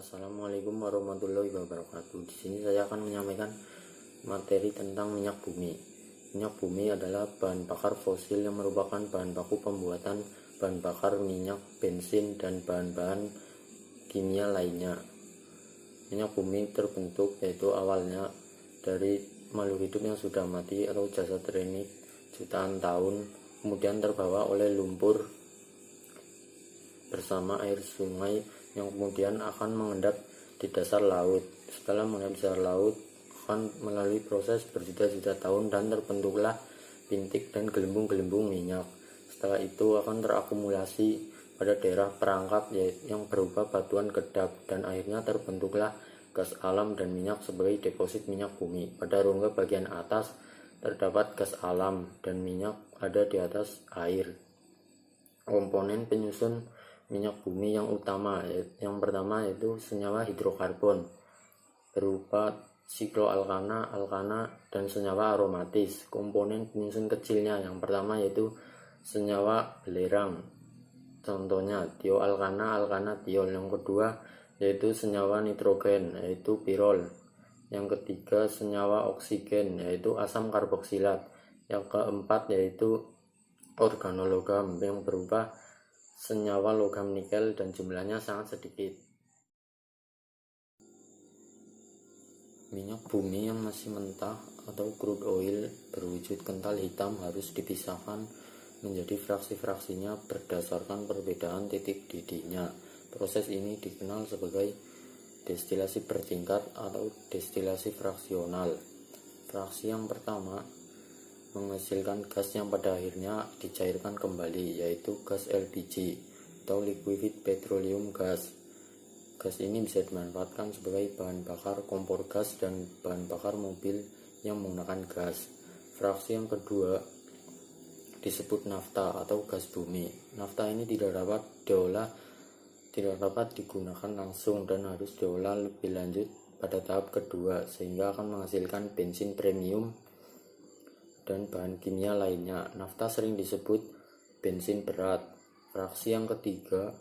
Assalamualaikum warahmatullahi wabarakatuh. Di sini saya akan menyampaikan materi tentang minyak bumi. Minyak bumi adalah bahan bakar fosil yang merupakan bahan baku pembuatan bahan bakar minyak, bensin, dan bahan-bahan kimia lainnya. Minyak bumi terbentuk yaitu awalnya dari makhluk hidup yang sudah mati atau jasad renik jutaan tahun, kemudian terbawa oleh lumpur bersama air sungai yang kemudian akan mengendap di dasar laut. Setelah mengendap di dasar laut, akan melalui proses berjuta-juta tahun dan terbentuklah bintik dan gelembung-gelembung minyak. Setelah itu akan terakumulasi pada daerah perangkap yang berupa batuan kedap, dan akhirnya terbentuklah gas alam dan minyak sebagai deposit minyak bumi. Pada rongga bagian atas terdapat gas alam dan minyak ada di atas air. Komponen penyusun minyak bumi yang utama, yang pertama yaitu senyawa hidrokarbon berupa sikloalkana, alkana, dan senyawa aromatis. Komponen penyusun kecilnya yang pertama yaitu senyawa belerang, contohnya tioalkana, alkana, tiol. Yang kedua yaitu senyawa nitrogen, yaitu pirol. Yang ketiga senyawa oksigen, yaitu asam karboksilat. Yang keempat yaitu organologam yang berupa senyawa logam nikel dan jumlahnya sangat sedikit. Minyak bumi yang masih mentah atau crude oil berwujud kental hitam harus dipisahkan menjadi fraksi-fraksinya berdasarkan perbedaan titik didihnya. Proses ini dikenal sebagai destilasi bertingkat atau destilasi fraksional. Fraksi yang pertama menghasilkan gas yang pada akhirnya dicairkan kembali, yaitu gas LPG atau liquefied petroleum gas. Gas ini bisa dimanfaatkan sebagai bahan bakar kompor gas dan bahan bakar mobil yang menggunakan gas. Fraksi yang kedua disebut nafta atau gas bumi. Nafta ini tidak dapat digunakan langsung dan harus diolah lebih lanjut pada tahap kedua, sehingga akan menghasilkan bensin premium dan bahan kimia lainnya. Nafta sering disebut bensin berat. Fraksi yang ketiga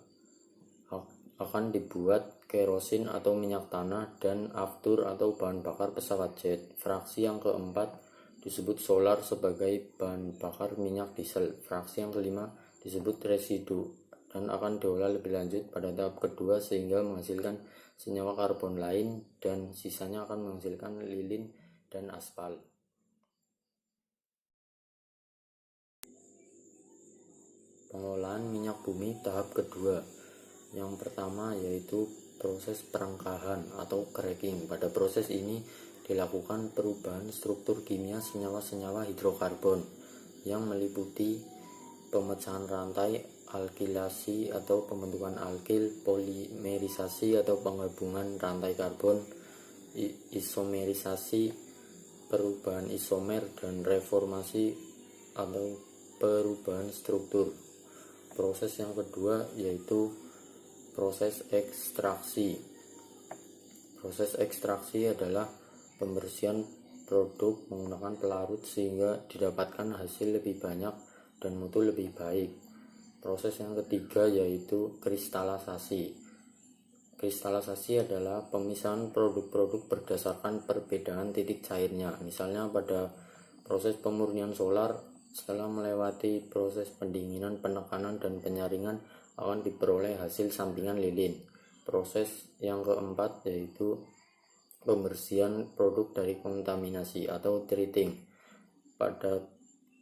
akan dibuat kerosin atau minyak tanah dan aftur atau bahan bakar pesawat jet. Fraksi yang keempat disebut solar sebagai bahan bakar minyak diesel. Fraksi yang kelima disebut residu dan akan diolah lebih lanjut pada tahap kedua sehingga menghasilkan senyawa karbon lain, dan sisanya akan menghasilkan lilin dan aspal. Pengolahan minyak bumi tahap kedua. Yang pertama yaitu proses perengkahan atau cracking. Pada proses ini dilakukan perubahan struktur kimia senyawa-senyawa hidrokarbon yang meliputi pemecahan rantai, alkilasi atau pembentukan alkil, polimerisasi atau penggabungan rantai karbon, isomerisasi, perubahan isomer, dan reformasi atau perubahan struktur. Proses yang kedua yaitu proses ekstraksi. Proses ekstraksi adalah pembersihan produk menggunakan pelarut sehingga didapatkan hasil lebih banyak dan mutu lebih baik. Proses yang ketiga yaitu kristalisasi. Kristalisasi adalah pemisahan produk-produk berdasarkan perbedaan titik cairnya. Misalnya pada proses pemurnian solar, setelah melewati proses pendinginan, penekanan, dan penyaringan akan diperoleh hasil sampingan lilin. Proses yang keempat yaitu pembersihan produk dari kontaminasi atau treating. Pada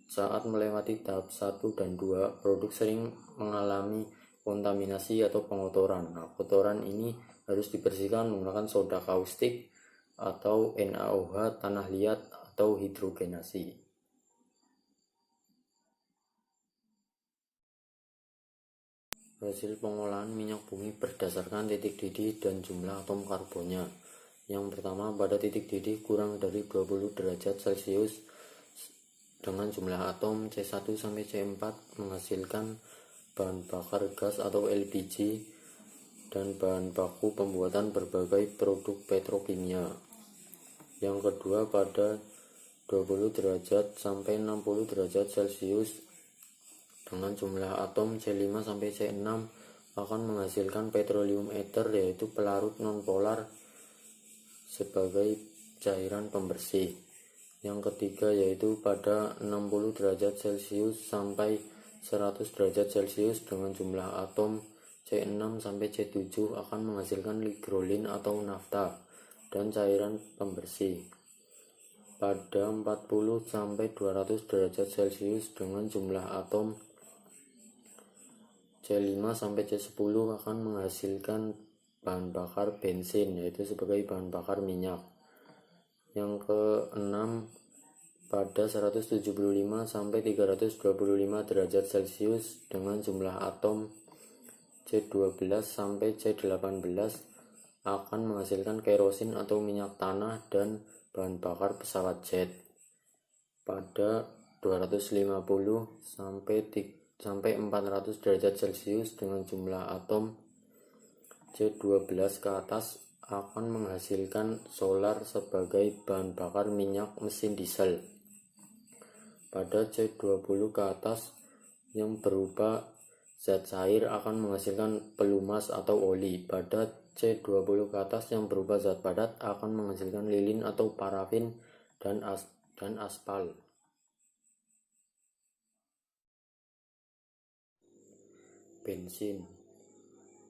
saat melewati tahap 1 dan 2, produk sering mengalami kontaminasi atau pengotoran. Kotoran ini harus dibersihkan menggunakan soda kaustik atau NaOH, tanah liat, atau hidrogenasi. Hasil pengolahan minyak bumi berdasarkan titik didih dan jumlah atom karbonnya. Yang pertama, pada titik didih kurang dari 20 derajat Celcius dengan jumlah atom C1 sampai C4 menghasilkan bahan bakar gas atau LPG dan bahan baku pembuatan berbagai produk petrokimia. Yang kedua, pada 20 derajat sampai 60 derajat Celcius dengan jumlah atom C5 sampai C6 akan menghasilkan petroleum ether, yaitu pelarut nonpolar sebagai cairan pembersih. Yang ketiga yaitu pada 60 derajat Celcius sampai 100 derajat Celcius dengan jumlah atom C6 sampai C7 akan menghasilkan ligrolin atau nafta dan cairan pembersih. Pada 40 sampai 200 derajat Celcius dengan jumlah atom C5 sampai C10 akan menghasilkan bahan bakar bensin, yaitu sebagai bahan bakar minyak. Yang keenam, pada 175 sampai 325 derajat Celcius dengan jumlah atom C12 sampai C18 akan menghasilkan kerosin atau minyak tanah dan bahan bakar pesawat jet. Pada 250 sampai 400 derajat Celcius dengan jumlah atom C12 ke atas akan menghasilkan solar sebagai bahan bakar minyak mesin diesel. Pada C20 ke atas yang berupa zat cair akan menghasilkan pelumas atau oli. Pada C20 ke atas yang berupa zat padat akan menghasilkan lilin atau parafin dan aspal. Bensin.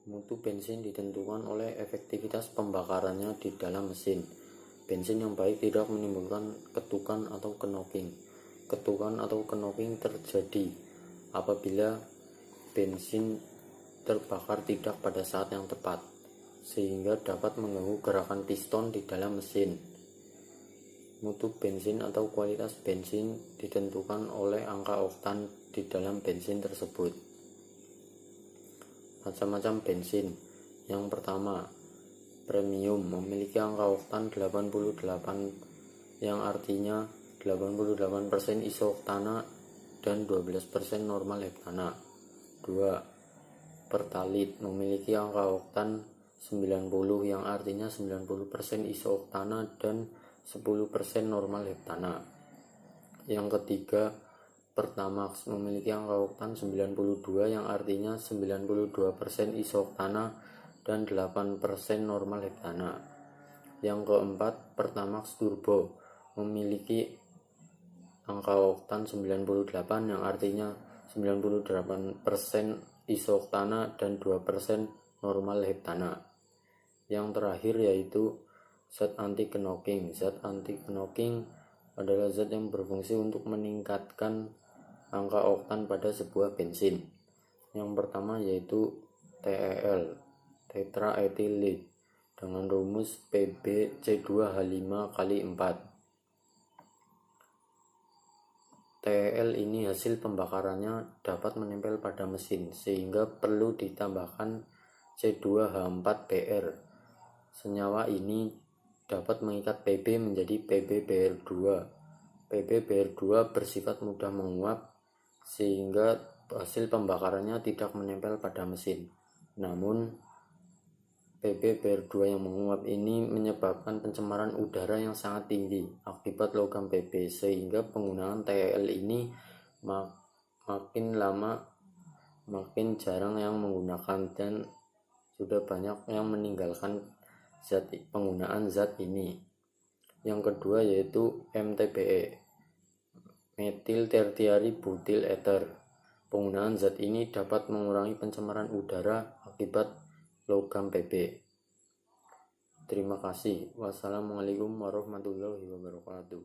Mutu bensin ditentukan oleh efektivitas pembakarannya di dalam mesin. Bensin yang baik tidak menimbulkan ketukan atau knocking. Ketukan atau knocking terjadi apabila bensin terbakar tidak pada saat yang tepat, sehingga dapat mengganggu gerakan piston di dalam mesin. Mutu bensin atau kualitas bensin ditentukan oleh angka oktan di dalam bensin tersebut. Macam-macam bensin. Yang pertama, premium, memiliki angka oktan 88 yang artinya 88% isoktana dan 12% normal hektana. 2. Pertalite, memiliki angka oktan 90 yang artinya 90% isoktana dan 10% normal hektana. Yang ketiga, Pertamax, memiliki angka oktan 92 yang artinya 92% isoktana dan 8% normal hektana. Yang keempat, Pertamax Turbo, memiliki angka oktan 98 yang artinya 98% isoktana dan 2% normal hektana. Yang terakhir yaitu zat anti knocking. Zat anti knocking adalah zat yang berfungsi untuk meningkatkan angka oktan pada sebuah bensin. Yang pertama yaitu TEL, tetraethyllead, dengan rumus PbC2H5 × 4. TEL ini hasil pembakarannya dapat menempel pada mesin, sehingga perlu ditambahkan C2H4Br. Senyawa ini dapat mengikat Pb menjadi PbBr2. PbBr2 bersifat mudah menguap, sehingga hasil pembakarannya tidak menempel pada mesin. Namun, PbBr2 yang menguap ini menyebabkan pencemaran udara yang sangat tinggi akibat logam Pb, sehingga penggunaan TEL ini makin lama makin jarang yang menggunakan dan sudah banyak yang meninggalkan penggunaan zat ini. Yang kedua yaitu MTBE, metil tertiary butyl ether. Penggunaan zat ini dapat mengurangi pencemaran udara akibat logam Pb. Terima kasih. Wassalamualaikum warahmatullahi wabarakatuh.